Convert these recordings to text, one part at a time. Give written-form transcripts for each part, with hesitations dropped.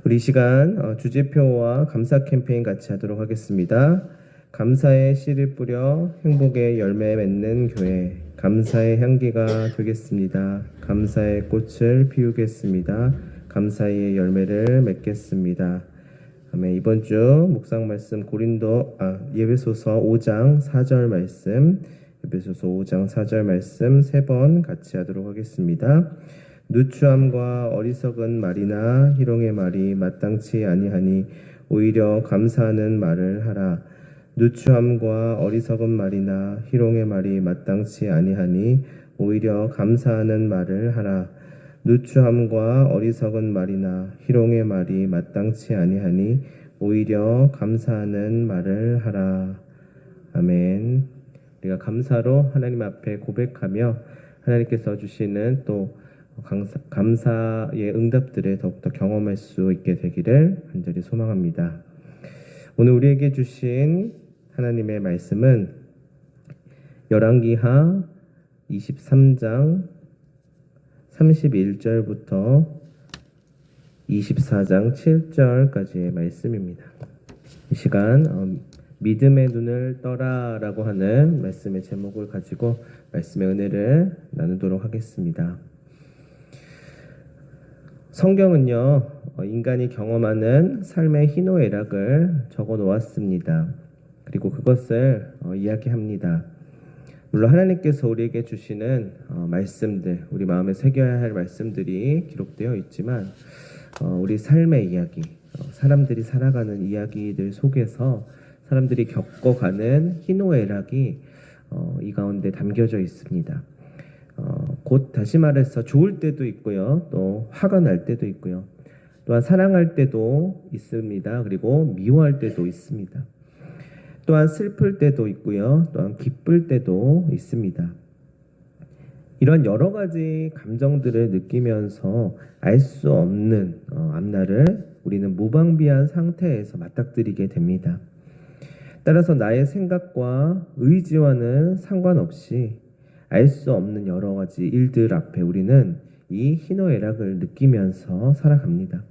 우리 이 시간 주제표와 감사 캠페인 같이 하도록 하겠습니다. 감사의 씨를 뿌려 행복의 열매 맺는 교회, 감사의 향기가 되겠습니다. 감사의 꽃을 피우겠습니다. 감사의 열매를 맺겠습니다. 아멘. 이번 주 묵상 말씀 예배소서 5장 4절 말씀, 예배소서 5장 4절 말씀 3번 같이 하도록 하겠습니다. 누추함과 어리석은 말이나 희롱의 말이 마땅치 아니하니 오히려 감사하는 말을 하라. 누추함과 어리석은 말이나 희롱의 말이 마땅치 아니하니 오히려 감사하는 말을 하라. 누추함과 어리석은 말이나 희롱의 말이 마땅치 아니하니 오히려 감사하는 말을 하라. 아멘. 우리가 감사로 하나님 앞에 고백하며 하나님께서 주시는 또 감사의 응답들을 더욱더 경험할 수 있게 되기를 간절히 소망합니다. 오늘 우리에게 주신 하나님의 말씀은 열왕기하 23장 31절부터 24장 7절까지의 말씀입니다. 이 시간 믿음의 눈을 떠라 라고 하는 말씀의 제목을 가지고 말씀의 은혜를 나누도록 하겠습니다. 성경은요, 인간이 경험하는 삶의 희노애락을 적어 놓았습니다. 그리고 그것을 이야기합니다. 물론 하나님께서 우리에게 주시는 말씀들, 우리 마음에 새겨야 할 말씀들이 기록되어 있지만 우리 삶의 이야기, 사람들이 살아가는 이야기들 속에서 사람들이 겪어가는 희노애락이 이 가운데 담겨져 있습니다. 곧 다시 말해서 좋을 때도 있고요, 또 화가 날 때도 있고요, 또한 사랑할 때도 있습니다. 그리고 미워할 때도 있습니다. 또한 슬플 때도 있고요, 또한 기쁠 때도 있습니다. 이런 여러 가지 감정들을 느끼면서 알 수 없는 앞날을 우리는 무방비한 상태에서 맞닥뜨리게 됩니다. 따라서 나의 생각과 의지와는 상관없이 알 수 없는 여러 가지 일들 앞에 우리는 이 희노애락을 느끼면서 살아갑니다.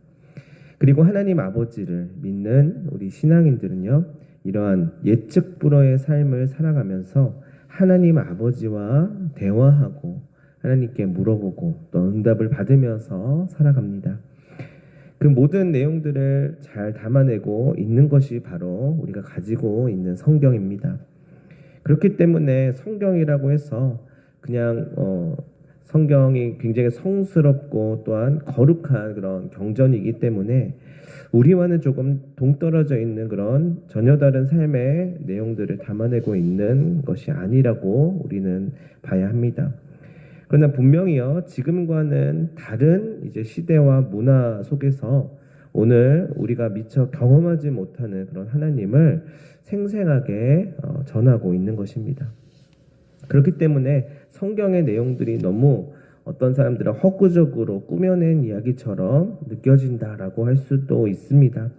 그리고 하나님 아버지를 믿는 우리 신앙인들은요, 이러한 예측 불허의 삶을 살아가면서 하나님 아버지와 대화하고 하나님께 물어보고 또 응답을 받으면서 살아갑니다. 그 모든 내용들을 잘 담아내고 있는 것이 바로 우리가 가지고 있는 성경입니다. 그렇기 때문에 성경이라고 해서 그냥 성경이 굉장히 성스럽고 또한 거룩한 그런 경전이기 때문에 우리와는 조금 동떨어져 있는 그런 전혀 다른 삶의 내용들을 담아내고 있는 것이 아니라고 우리는 봐야 합니다. 그러나 분명히요, 지금과는 다른 이제 시대와 문화 속에서 오늘 우리가 미처 경험하지 못하는 그런 하나님을 생생하게 전하고 있는 것입니다. 그렇기 때문에 성경의 내용들이 너무 어떤 사람들은 허구적으로 꾸며낸 이야기처럼 느껴진다라고 할 수도 있습니다.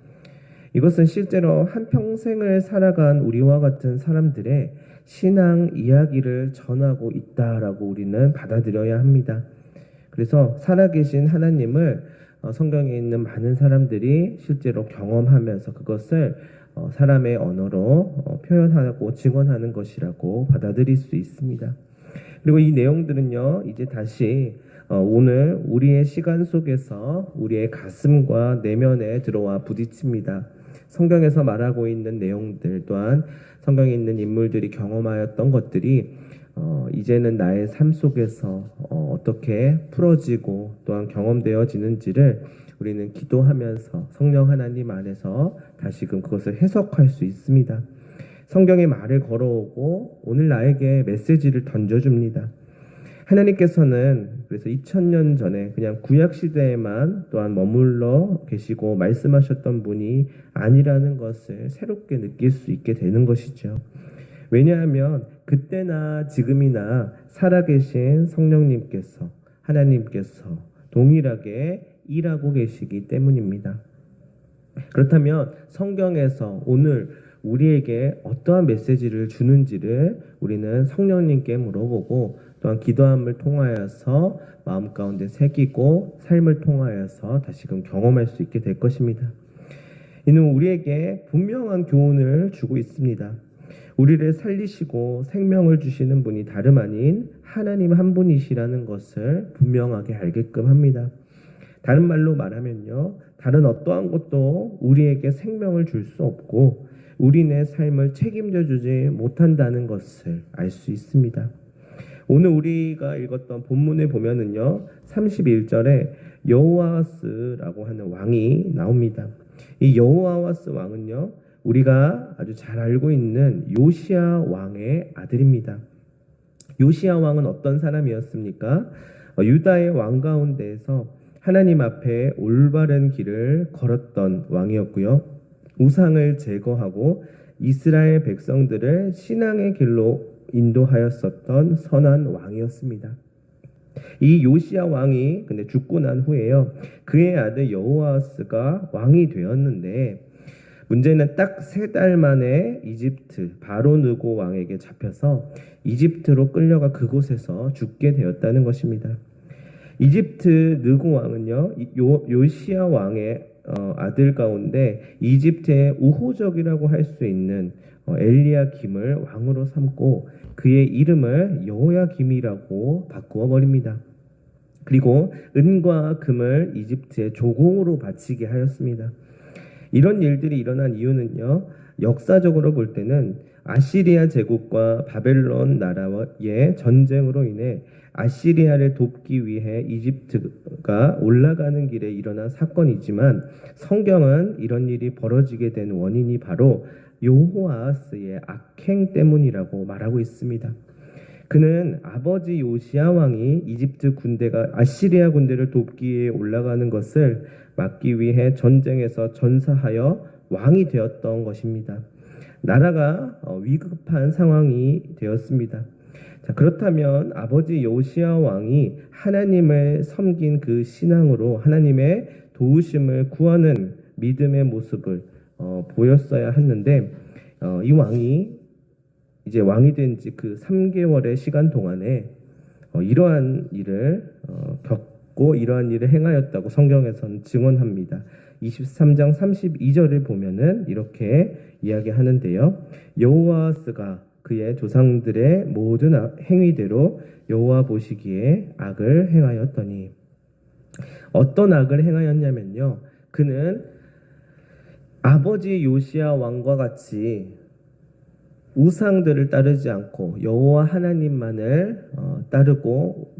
이것은 실제로 한평생을 살아간 우리와 같은 사람들의 신앙 이야기를 전하고 있다라고 우리는 받아들여야 합니다. 그래서 살아계신 하나님을 성경에 있는 많은 사람들이 실제로 경험하면서 그것을 사람의 언어로 표현하고 증언하는 것이라고 받아들일 수 있습니다. 그리고 이 내용들은요, 이제 다시 오늘 우리의 시간 속에서 우리의 가슴과 내면에 들어와 부딪힙니다. 성경에서 말하고 있는 내용들 또한 성경에 있는 인물들이 경험하였던 것들이 이제는 나의 삶 속에서 어떻게 풀어지고 또한 경험되어지는지를 우리는 기도하면서 성령 하나님 안에서 다시금 그것을 해석할 수 있습니다. 성경의 말을 걸어오고 오늘 나에게 메시지를 던져줍니다. 하나님께서는 그래서 2000년 전에 그냥 구약시대에만 또한 머물러 계시고 말씀하셨던 분이 아니라는 것을 새롭게 느낄 수 있게 되는 것이죠. 왜냐하면 그때나 지금이나 살아계신 성령님께서 하나님께서 동일하게 일하고 계시기 때문입니다. 그렇다면 성경에서 오늘 우리에게 어떠한 메시지를 주는지를 우리는 성령님께 물어보고 또 또한 기도함을 통하여서 마음 가운데 새기고 삶을 통하여서 다시금 경험할 수 있게 될 것입니다. 이는 우리에게 분명한 교훈을 주고 있습니다. 우리를 살리시고 생명을 주시는 분이 다름 아닌 하나님 한 분이시라는 것을 분명하게 알게끔 합니다. 다른 말로 말하면요, 다른 어떠한 것도 우리에게 생명을 줄 수 없고 우리네 삶을 책임져 주지 못한다는 것을 알 수 있습니다. 오늘 우리가 읽었던 본문에 보면은요, 31절에 여호아스라고 하는 왕이 나옵니다. 이 여호아스 왕은요, 우리가 아주 잘 알고 있는 요시야 왕의 아들입니다. 요시야 왕은 어떤 사람이었습니까? 유다의 왕 가운데에서 하나님 앞에 올바른 길을 걸었던 왕이었고요. 우상을 제거하고 이스라엘 백성들을 신앙의 길로 인도하였었던 선한 왕이었습니다. 이 요시야 왕이 근데 죽고 난 후에요, 그의 아들 여호아스가 왕이 되었는데 문제는 딱 3달 만에 이집트 바로 느고 왕에게 잡혀서 이집트로 끌려가 그곳에서 죽게 되었다는 것입니다. 이집트 느고 왕은요, 요시야 왕의 아들 가운데 이집트의 우호적이라고 할 수 있는 엘리야김을 왕으로 삼고 그의 이름을 여호야김이라고 바꾸어 버립니다. 그리고 은과 금을 이집트의 조공으로 바치게 하였습니다. 이런 일들이 일어난 이유는요, 역사적으로 볼 때는 아시리아 제국과 바벨론 나라의 전쟁으로 인해 아시리아를 돕기 위해 이집트가 올라가는 길에 일어난 사건이지만 성경은 이런 일이 벌어지게 된 원인이 바로 여호아스의 악행 때문이라고 말하고 있습니다. 그는 아버지 요시야 왕이 이집트 군대가 아시리아 군대를 돕기 위해 올라가는 것을 막기 위해 전쟁에서 전사하여 왕이 되었던 것입니다. 나라가 위급한 상황이 되었습니다. 자, 그렇다면 아버지 요시야 왕이 하나님을 섬긴 그 신앙으로 하나님의 도우심을 구하는 믿음의 모습을 보였어야 했는데 이 왕이 이제 왕이 된 지 그 3개월의 시간 동안에 이러한 일을 겪고 이러한 일을 행하였다고 성경에서는 증언합니다. 23장 32절을 보면은 이렇게 이야기하는데요. 여호아스가 그의 조상들의 모든 행위대로 여호와 보시기에 악을 행하였더니, 어떤 악을 행하였냐면요, 그는 아버지 요시야 왕과 같이 우상들을 따르지 않고 여호와 하나님만을 따르고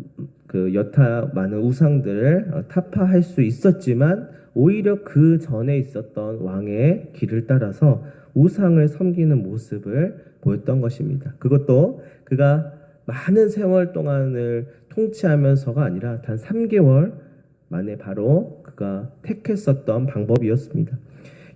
그 여타 많은 우상들을 타파할 수 있었지만 오히려 그 전에 있었던 왕의 길을 따라서 우상을 섬기는 모습을 보였던 것입니다. 그것도 그가 많은 세월 동안을 통치하면서가 아니라 단 3개월 만에 바로 그가 택했었던 방법이었습니다.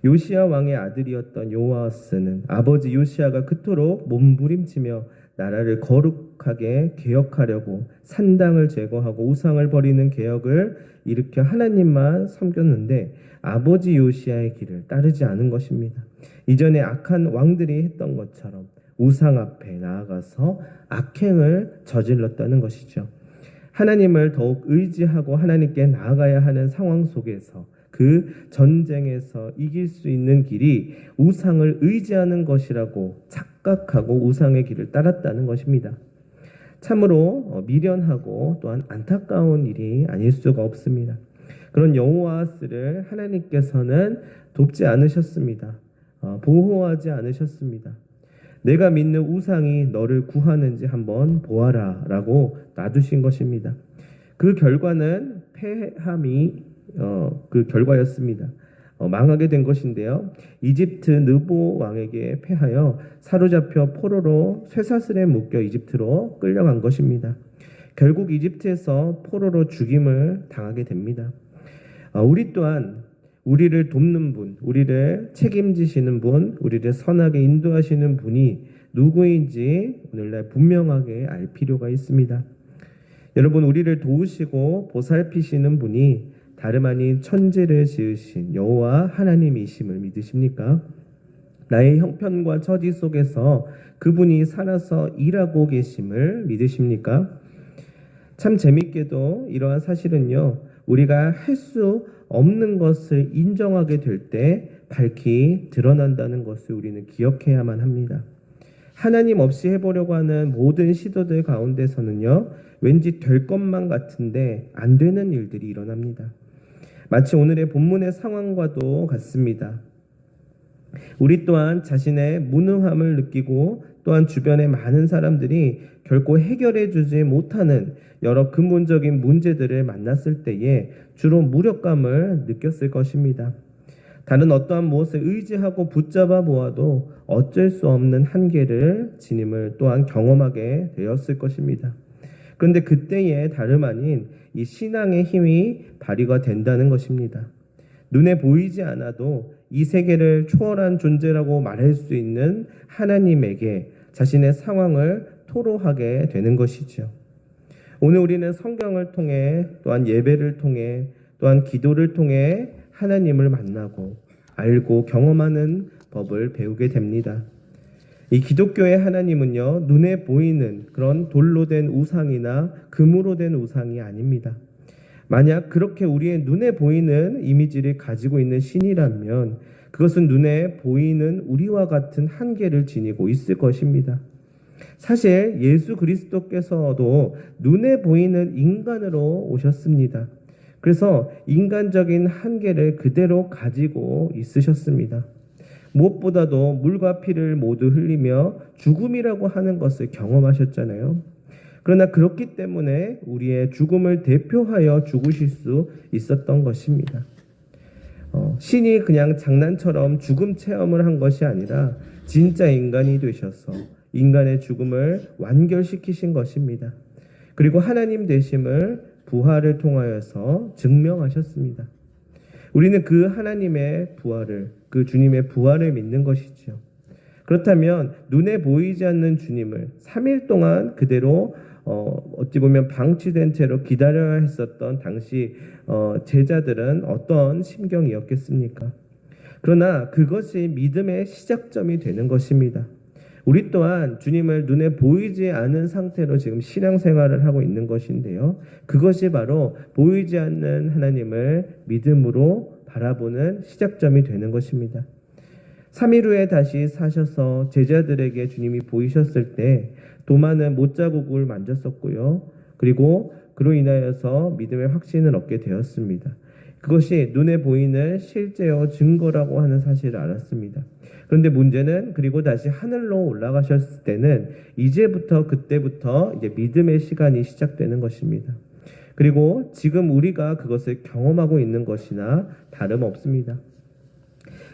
요시야 왕의 아들이었던 여호아스는 아버지 요시야가 그토록 몸부림치며 나라를 거룩하게 개혁하려고 산당을 제거하고 우상을 버리는 개혁을 일으켜 하나님만 섬겼는데 아버지 요시야의 길을 따르지 않은 것입니다. 이전에 악한 왕들이 했던 것처럼 우상 앞에 나아가서 악행을 저질렀다는 것이죠. 하나님을 더욱 의지하고 하나님께 나아가야 하는 상황 속에서 그 전쟁에서 이길 수 있는 길이 우상을 의지하는 것이라고 착각하고 우상의 길을 따랐다는 것입니다. 참으로 미련하고 또한 안타까운 일이 아닐 수가 없습니다. 그런 여호아스를 하나님께서는 돕지 않으셨습니다. 보호하지 않으셨습니다. 내가 믿는 우상이 너를 구하는지 한번 보아라 라고 놔두신 것입니다. 그 결과는 패함이 그 결과였습니다. 망하게 된 것인데요. 이집트 느보 왕에게 패하여 사로잡혀 포로로 쇠사슬에 묶여 이집트로 끌려간 것입니다. 결국 이집트에서 포로로 죽임을 당하게 됩니다. 우리 또한 우리를 돕는 분, 우리를 책임지시는 분, 우리를 선하게 인도하시는 분이 누구인지 오늘날 분명하게 알 필요가 있습니다. 여러분, 우리를 도우시고 보살피시는 분이 다름 아닌 천지를 지으신 여호와 하나님이심을 믿으십니까? 나의 형편과 처지 속에서 그분이 살아서 일하고 계심을 믿으십니까? 참 재밌게도 이러한 사실은요, 우리가 할 수 없는 것을 인정하게 될 때 밝히 드러난다는 것을 우리는 기억해야만 합니다. 하나님 없이 해보려고 하는 모든 시도들 가운데서는요, 왠지 될 것만 같은데 안 되는 일들이 일어납니다. 마치 오늘의 본문의 상황과도 같습니다. 우리 또한 자신의 무능함을 느끼고 또한 주변의 많은 사람들이 결코 해결해 주지 못하는 여러 근본적인 문제들을 만났을 때에 주로 무력감을 느꼈을 것입니다. 다른 어떠한 무엇을 의지하고 붙잡아 보아도 어쩔 수 없는 한계를 지님을 또한 경험하게 되었을 것입니다. 그런데 그때에 다름 아닌 이 신앙의 힘이 발휘가 된다는 것입니다. 눈에 보이지 않아도 이 세계를 초월한 존재라고 말할 수 있는 하나님에게 자신의 상황을 토로하게 되는 것이죠. 오늘 우리는 성경을 통해 또한 예배를 통해 또한 기도를 통해 하나님을 만나고 알고 경험하는 법을 배우게 됩니다. 이 기독교의 하나님은요, 눈에 보이는 그런 돌로 된 우상이나 금으로 된 우상이 아닙니다. 만약 그렇게 우리의 눈에 보이는 이미지를 가지고 있는 신이라면 그것은 눈에 보이는 우리와 같은 한계를 지니고 있을 것입니다. 사실 예수 그리스도께서도 눈에 보이는 인간으로 오셨습니다. 그래서 인간적인 한계를 그대로 가지고 있으셨습니다. 무엇보다도 물과 피를 모두 흘리며 죽음이라고 하는 것을 경험하셨잖아요. 그러나 그렇기 때문에 우리의 죽음을 대표하여 죽으실 수 있었던 것입니다. 신이 그냥 장난처럼 죽음 체험을 한 것이 아니라 진짜 인간이 되셔서 인간의 죽음을 완결시키신 것입니다. 그리고 하나님 되심을 부활을 통하여서 증명하셨습니다. 우리는 그 하나님의 부활을, 그 주님의 부활을 믿는 것이죠. 그렇다면 눈에 보이지 않는 주님을 3일 동안 그대로 어찌 보면 방치된 채로 기다려야 했었던 당시 제자들은 어떤 심경이었겠습니까? 그러나 그것이 믿음의 시작점이 되는 것입니다. 우리 또한 주님을 눈에 보이지 않은 상태로 지금 신앙생활을 하고 있는 것인데요. 그것이 바로 보이지 않는 하나님을 믿음으로 바라보는 시작점이 되는 것입니다. 3일 후에 다시 사셔서 제자들에게 주님이 보이셨을 때 도마는 못자국을 만졌었고요. 그리고 그로 인하여서 믿음의 확신을 얻게 되었습니다. 그것이 눈에 보이는 실제요 증거라고 하는 사실을 알았습니다. 그런데 문제는 그리고 다시 하늘로 올라가셨을 때는 이제부터 그때부터 이제 믿음의 시간이 시작되는 것입니다. 그리고 지금 우리가 그것을 경험하고 있는 것이나 다름없습니다.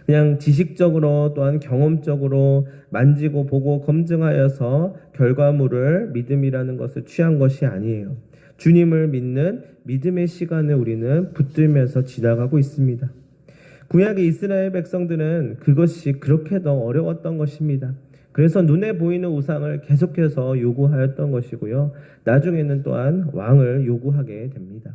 그냥 지식적으로 또한 경험적으로 만지고 보고 검증하여서 결과물을 믿음이라는 것을 취한 것이 아니에요. 주님을 믿는 믿음의 시간을 우리는 붙들면서 지나가고 있습니다. 구약의 이스라엘 백성들은 그것이 그렇게 더 어려웠던 것입니다. 그래서 눈에 보이는 우상을 계속해서 요구하였던 것이고요. 나중에는 또한 왕을 요구하게 됩니다.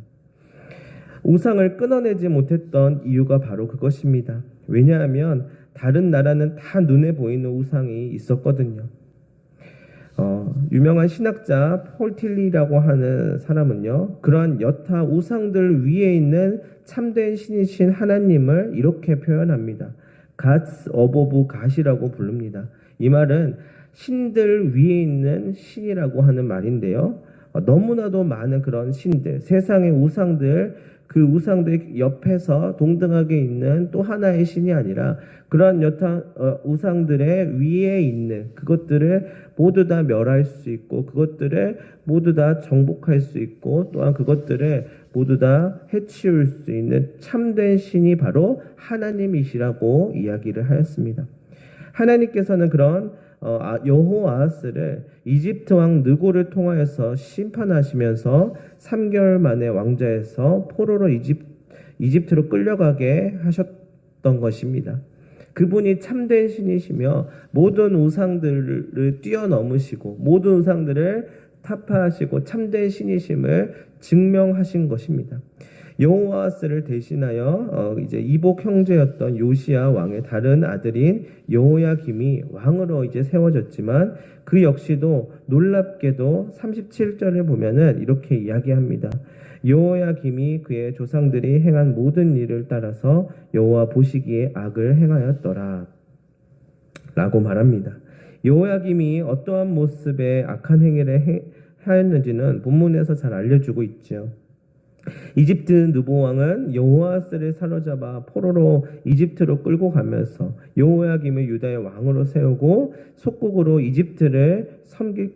우상을 끊어내지 못했던 이유가 바로 그것입니다. 왜냐하면 다른 나라는 다 눈에 보이는 우상이 있었거든요. 유명한 신학자 폴 틸리라고 하는 사람은요, 그러한 여타 우상들 위에 있는 참된 신이신 하나님을 이렇게 표현합니다. Gods above God이라고 부릅니다. 이 말은 신들 위에 있는 신이라고 하는 말인데요. 너무나도 많은 그런 신들, 세상의 우상들, 그 우상들 옆에서 동등하게 있는 또 하나의 신이 아니라 그러한 여타 우상들의 위에 있는 그것들을 모두 다 멸할 수 있고 그것들을 모두 다 정복할 수 있고 또한 그것들을 모두 다 해치울 수 있는 참된 신이 바로 하나님이시라고 이야기를 하였습니다. 하나님께서는 그런 여호아하스를 이집트 왕 느고를 통하여서 심판하시면서 3개월 만에 왕좌에서 포로로 이집트로 끌려가게 하셨던 것입니다. 그분이 참된 신이시며 모든 우상들을 뛰어넘으시고 모든 우상들을 타파하시고 참된 신이심을 증명하신 것입니다. 여호와스를 대신하여 이제 이복 형제였던 요시야 왕의 다른 아들인 여호야김이 왕으로 이제 세워졌지만 그 역시도 놀랍게도 37절을 보면은 이렇게 이야기합니다. 여호야김이 그의 조상들이 행한 모든 일을 따라서 여호와 보시기에 악을 행하였더라 라고 말합니다. 여호야김이 어떠한 모습의 악한 행위를 하였는지는 본문에서 잘 알려주고 있죠. 이집트 느보 왕은 여호아스를 사로잡아 포로로 이집트로 끌고 가면서 여호야김을 유다의 왕으로 세우고 속국으로 이집트를 섬길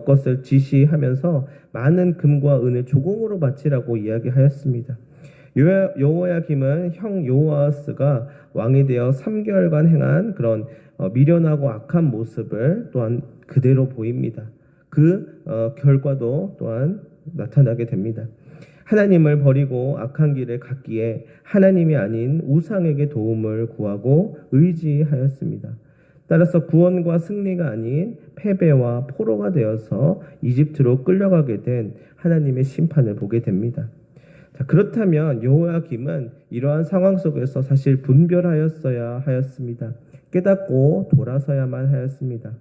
것을 지시하면서 많은 금과 은을 조공으로 바치라고 이야기하였습니다. 여호야김은 형 여호아스가 왕이 되어 3개월간 행한 그런 미련하고 악한 모습을 또한 그대로 보입니다. 그 결과도 또한 나타나게 됩니다. 하나님을 버리고 악한 길을 갔기에 하나님이 아닌 우상에게 도움을 구하고 의지하였습니다. 따라서 구원과 승리가 아닌 패배와 포로가 되어서 이집트로 끌려가게 된 하나님의 심판을 보게 됩니다. 자, 그렇다면 여호야김은 이러한 상황 속에서 사실 분별하였어야 하였습니다. 깨닫고 돌아서야만 하였습니다.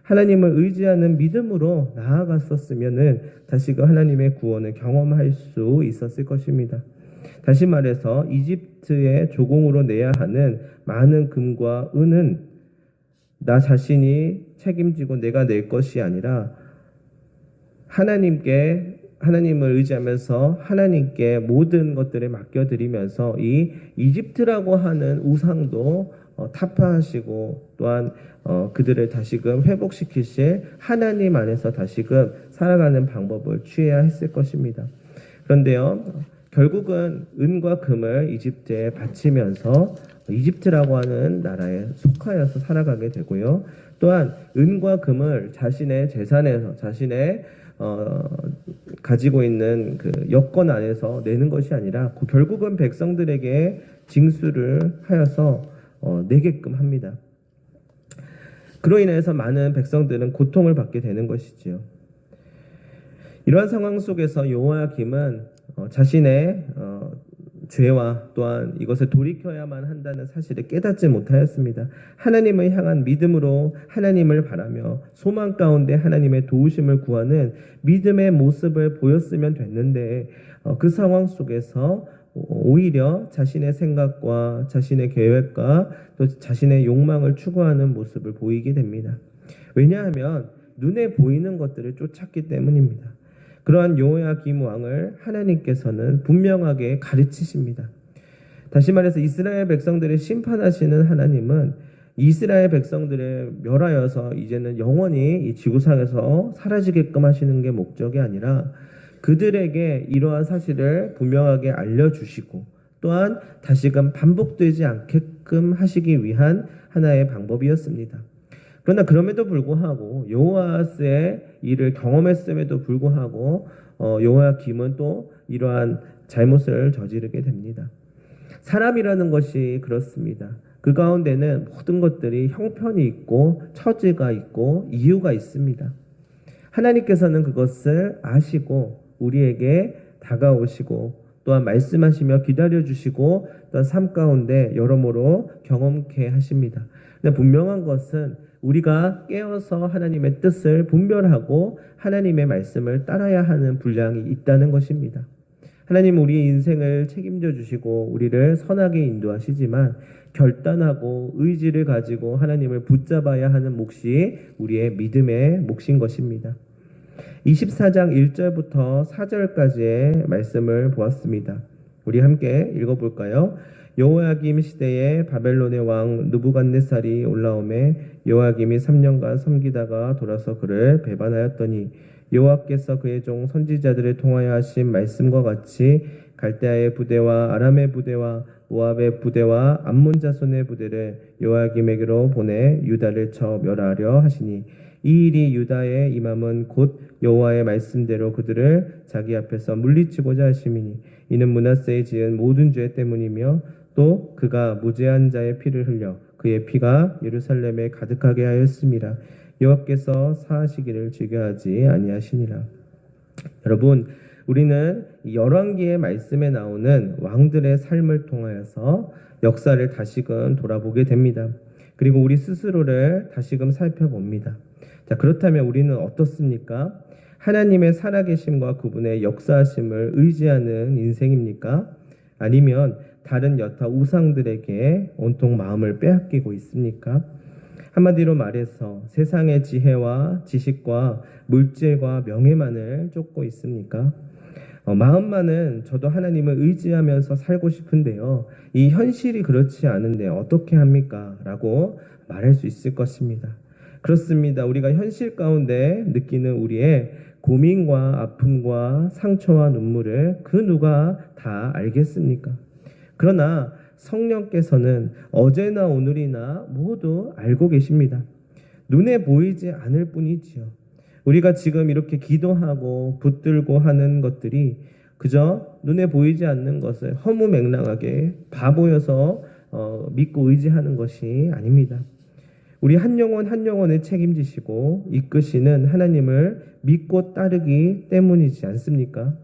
하나님을 의지하는 믿음으로 나아갔었으면은 다시금 하나님의 구원을 경험할 수 있었을 것입니다. 다시 말해서 이집트의 조공으로 내야 하는 많은 금과 은은 나 자신이 책임지고 내가 낼 것이 아니라 하나님을 의지하면서 하나님께 모든 것들을 맡겨드리면서 이 이집트라고 하는 우상도 타파하시고 또한 그들을 다시금 회복시키실 하나님 안에서 다시금 살아가는 방법을 취해야 했을 것입니다. 그런데요, 결국은 은과 금을 이집트에 바치면서 이집트라고 하는 나라에 속하여서 살아가게 되고요. 또한 은과 금을 자신의 재산에서 자신의 가지고 있는 그 여건 안에서 내는 것이 아니라 결국은 백성들에게 징수를 하여서 내게끔 합니다. 그로 인해서 많은 백성들은 고통을 받게 되는 것이지요. 이러한 상황 속에서 여호야김은 자신의 죄와 또한 이것을 돌이켜야만 한다는 사실을 깨닫지 못하였습니다. 하나님을 향한 믿음으로 하나님을 바라며 소망 가운데 하나님의 도우심을 구하는 믿음의 모습을 보였으면 됐는데 그 상황 속에서 오히려 자신의 생각과 자신의 계획과 또 자신의 욕망을 추구하는 모습을 보이게 됩니다. 왜냐하면 눈에 보이는 것들을 쫓았기 때문입니다. 그러한 여호야김 왕을 하나님께서는 분명하게 가르치십니다. 다시 말해서 이스라엘 백성들을 심판하시는 하나님은 이스라엘 백성들을 멸하여서 이제는 영원히 이 지구상에서 사라지게끔 하시는 게 목적이 아니라 그들에게 이러한 사실을 분명하게 알려주시고 또한 다시금 반복되지 않게끔 하시기 위한 하나의 방법이었습니다. 그러나 그럼에도 불구하고 여호아스의 일을 경험했음에도 불구하고 여호야김은 또 이러한 잘못을 저지르게 됩니다. 사람이라는 것이 그렇습니다. 그 가운데는 모든 것들이 형편이 있고 처지가 있고 이유가 있습니다. 하나님께서는 그것을 아시고 우리에게 다가오시고 또한 말씀하시며 기다려주시고 또한 삶 가운데 여러모로 경험케 하십니다. 근데 분명한 것은 우리가 깨어서 하나님의 뜻을 분별하고 하나님의 말씀을 따라야 하는 분량이 있다는 것입니다. 하나님 우리의 인생을 책임져 주시고 우리를 선하게 인도하시지만 결단하고 의지를 가지고 하나님을 붙잡아야 하는 몫이 우리의 믿음의 몫인 것입니다. 24장 1절부터 4절까지의 말씀을 보았습니다. 우리 함께 읽어볼까요? 여호야김 시대에 바벨론의 왕 느부갓네살이 올라오매 여호야김이 3년간 섬기다가 돌아서 그를 배반하였더니 여호와께서 그의 종 선지자들을 통하여 하신 말씀과 같이 갈대아의 부대와 아람의 부대와 모압의 부대와 암몬 자손의 부대를 여호야김에게로 보내 유다를 쳐 멸하려 하시니 이 일이 유다의 임함은 곧 여호와의 말씀대로 그들을 자기 앞에서 물리치고자 하심이니 이는 므낫세의 지은 모든 죄 때문이며 또 그가 무죄한 자의 피를 흘려 그의 피가 예루살렘에 가득하게 하였음이라. 여호와께서 사하시기를 즐겨하지 아니하시니라. 여러분, 우리는 이 열왕기의 말씀에 나오는 왕들의 삶을 통하여서 역사를 다시금 돌아보게 됩니다. 그리고 우리 스스로를 다시금 살펴봅니다. 자, 그렇다면 우리는 어떻습니까? 하나님의 살아계심과 그분의 역사하심을 의지하는 인생입니까? 아니면 다른 여타 우상들에게 온통 마음을 빼앗기고 있습니까? 한마디로 말해서 세상의 지혜와 지식과 물질과 명예만을 쫓고 있습니까? 마음만은 저도 하나님을 의지하면서 살고 싶은데요. 이 현실이 그렇지 않은데 어떻게 합니까? 라고 말할 수 있을 것입니다. 그렇습니다. 우리가 현실 가운데 느끼는 우리의 고민과 아픔과 상처와 눈물을 그 누가 다 알겠습니까? 그러나 성령께서는 어제나 오늘이나 모두 알고 계십니다. 눈에 보이지 않을 뿐이지요. 우리가 지금 이렇게 기도하고 붙들고 하는 것들이 그저 눈에 보이지 않는 것을 허무맹랑하게 바보여서 믿고 의지하는 것이 아닙니다. 우리 한 영혼 한 영혼을 책임지시고 이끄시는 하나님을 믿고 따르기 때문이지 않습니까?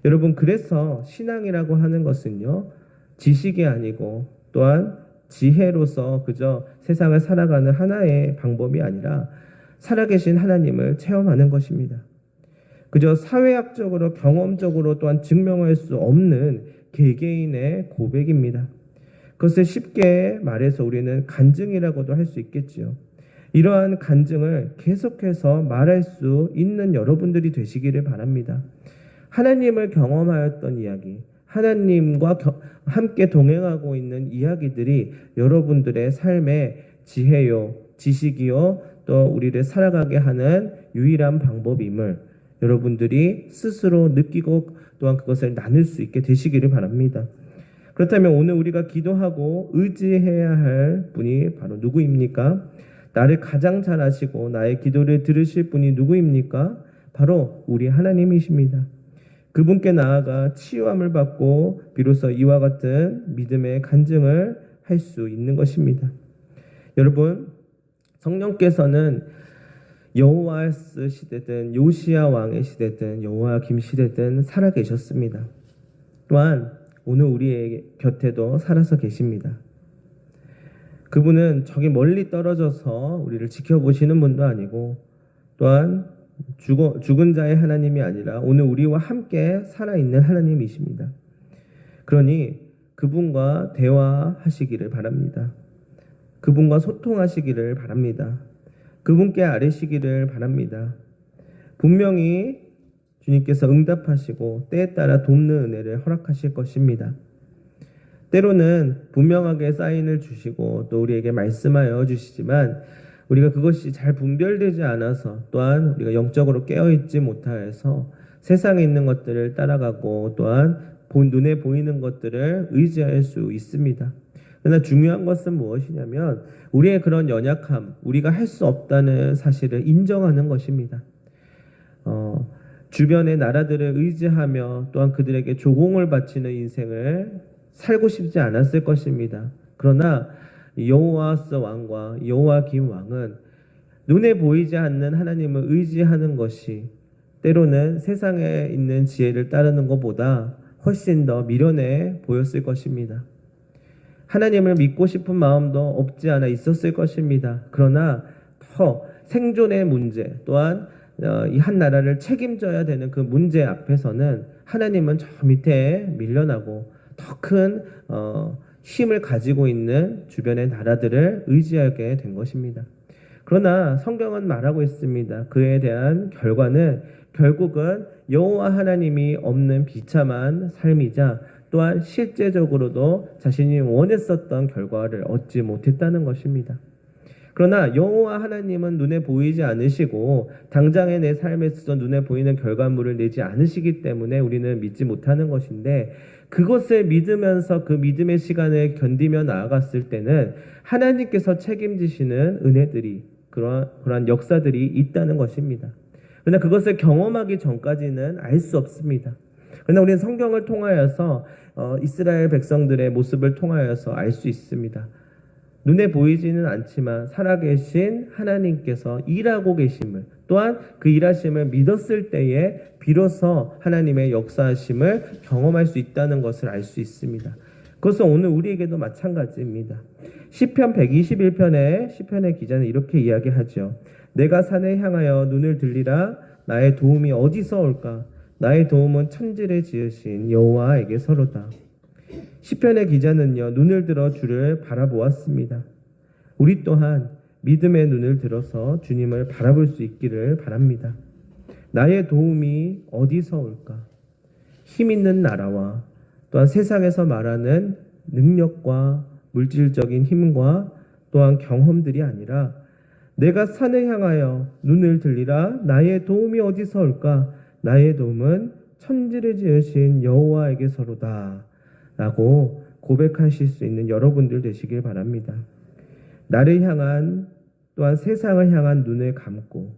여러분, 그래서 신앙이라고 하는 것은요, 지식이 아니고 또한 지혜로서 그저 세상을 살아가는 하나의 방법이 아니라 살아계신 하나님을 체험하는 것입니다. 그저 사회학적으로 경험적으로 또한 증명할 수 없는 개개인의 고백입니다. 그것을 쉽게 말해서 우리는 간증이라고도 할 수 있겠지요. 이러한 간증을 계속해서 말할 수 있는 여러분들이 되시기를 바랍니다. 하나님을 경험하였던 이야기, 하나님과 함께 동행하고 있는 이야기들이 여러분들의 삶의 지혜요, 지식이요, 또 우리를 살아가게 하는 유일한 방법임을 여러분들이 스스로 느끼고 또한 그것을 나눌 수 있게 되시기를 바랍니다. 그렇다면 오늘 우리가 기도하고 의지해야 할 분이 바로 누구입니까? 나를 가장 잘 아시고 나의 기도를 들으실 분이 누구입니까? 바로 우리 하나님이십니다. 그분께 나아가 치유함을 받고 비로소 이와 같은 믿음의 간증을 할 수 있는 것입니다. 여러분, 성령께서는 여호와스 시대든 요시야 왕의 시대든 여호와김 시대든 살아계셨습니다. 또한 오늘 우리의 곁에도 살아서 계십니다. 그분은 저기 멀리 떨어져서 우리를 지켜보시는 분도 아니고 또한 죽은 자의 하나님이 아니라 오늘 우리와 함께 살아있는 하나님이십니다. 그러니 그분과 대화하시기를 바랍니다. 그분과 소통하시기를 바랍니다. 그분께 아뢰시기를 바랍니다. 분명히 주님께서 응답하시고 때에 따라 돕는 은혜를 허락하실 것입니다. 때로는 분명하게 사인을 주시고 또 우리에게 말씀하여 주시지만 우리가 그것이 잘 분별되지 않아서 또한 우리가 영적으로 깨어있지 못하여서 세상에 있는 것들을 따라가고 또한 눈에 보이는 것들을 의지할 수 있습니다. 그러나 중요한 것은 무엇이냐면 우리의 그런 연약함, 우리가 할 수 없다는 사실을 인정하는 것입니다. 주변의 나라들을 의지하며 또한 그들에게 조공을 바치는 인생을 살고 싶지 않았을 것입니다. 그러나 여호와스 왕과 여호와김 왕은 눈에 보이지 않는 하나님을 의지하는 것이 때로는 세상에 있는 지혜를 따르는 것보다 훨씬 더 미련해 보였을 것입니다. 하나님을 믿고 싶은 마음도 없지 않아 있었을 것입니다. 그러나 더 생존의 문제 또한 이 한 나라를 책임져야 되는 그 문제 앞에서는 하나님은 저 밑에 밀려나고 더 큰 힘을 가지고 있는 주변의 나라들을 의지하게 된 것입니다. 그러나 성경은 말하고 있습니다. 그에 대한 결과는 결국은 여호와 하나님이 없는 비참한 삶이자 또한 실제적으로도 자신이 원했었던 결과를 얻지 못했다는 것입니다. 그러나 여호와 하나님은 눈에 보이지 않으시고 당장의 내 삶에 있어서 눈에 보이는 결과물을 내지 않으시기 때문에 우리는 믿지 못하는 것인데 그것을 믿으면서 그 믿음의 시간을 견디며 나아갔을 때는 하나님께서 책임지시는 은혜들이 그러한 역사들이 있다는 것입니다. 그러나 그것을 경험하기 전까지는 알 수 없습니다. 그러나 우리는 성경을 통하여서 이스라엘 백성들의 모습을 통하여서 알 수 있습니다. 눈에 보이지는 않지만 살아계신 하나님께서 일하고 계심을, 또한 그 일하심을 믿었을 때에 비로소 하나님의 역사하심을 경험할 수 있다는 것을 알 수 있습니다. 그것은 오늘 우리에게도 마찬가지입니다. 시편 121편의 시편의 기자는 이렇게 이야기하죠. 내가 산에 향하여 눈을 들리라. 나의 도움이 어디서 올까? 나의 도움은 천지를 지으신 여호와에게서로다. 시편의 기자는요, 눈을 들어 주를 바라보았습니다. 우리 또한 믿음의 눈을 들어서 주님을 바라볼 수 있기를 바랍니다. 나의 도움이 어디서 올까? 힘 있는 나라와 또한 세상에서 말하는 능력과 물질적인 힘과 또한 경험들이 아니라 내가 산을 향하여 눈을 들리라. 나의 도움이 어디서 올까? 나의 도움은 천지를 지으신 여호와에게서로다 라고 고백하실 수 있는 여러분들 되시길 바랍니다. 나를 향한 또한 세상을 향한 눈을 감고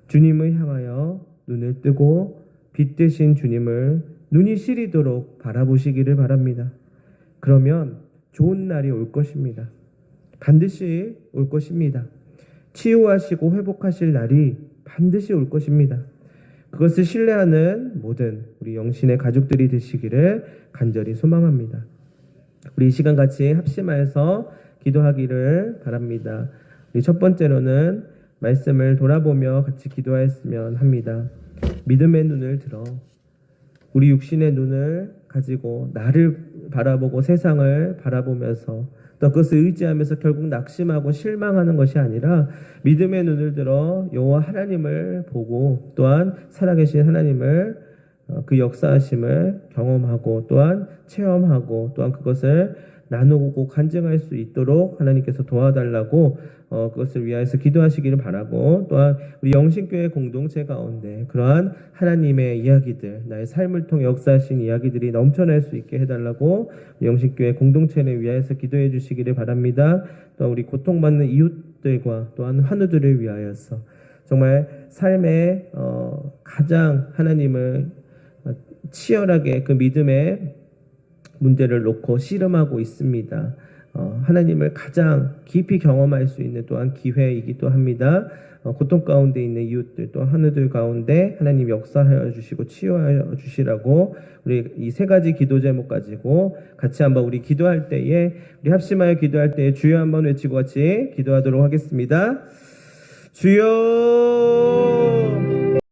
주님을 향하여 눈을 뜨고 빛 되신 주님을 눈이 시리도록 바라보시기를 바랍니다. 그러면 좋은 날이 올 것입니다. 반드시 올 것입니다. 치유하시고 회복하실 날이 반드시 올 것입니다. 그것을 신뢰하는 모든 우리 영신의 가족들이 되시기를 간절히 소망합니다. 우리 이 시간 같이 합심하여서 기도하기를 바랍니다. 우리 첫 번째로는 말씀을 돌아보며 같이 기도하였으면 합니다. 믿음의 눈을 들어 우리 육신의 눈을 가지고 나를 바라보고 세상을 바라보면서 또 그것을 의지하면서 결국 낙심하고 실망하는 것이 아니라 믿음의 눈을 들어 여호와 하나님을 보고 또한 살아계신 하나님을 그 역사하심을 경험하고 또한 체험하고 또한 그것을 나누고 간증할 수 있도록 하나님께서 도와달라고 그것을 위하여서 기도하시기를 바라고, 또한 우리 영신교회 공동체 가운데 그러한 하나님의 이야기들, 나의 삶을 통해 역사하신 이야기들이 넘쳐날 수 있게 해달라고 영신교회 공동체를 위하여서 기도해 주시기를 바랍니다. 또 우리 고통받는 이웃들과 또한 환우들을 위하여서 정말 삶의 가장 하나님을 치열하게 그 믿음의 문제를 놓고 씨름하고 있습니다. 하나님을 가장 깊이 경험할 수 있는 또한 기회이기도 합니다. 고통 가운데 있는 이웃들 또 하늘들 가운데 하나님 역사하여 주시고 치유하여 주시라고 우리 이 세 가지 기도 제목 가지고 같이 한번 우리 기도할 때에 우리 합심하여 기도할 때에 주여 한번 외치고 같이 기도하도록 하겠습니다. 주여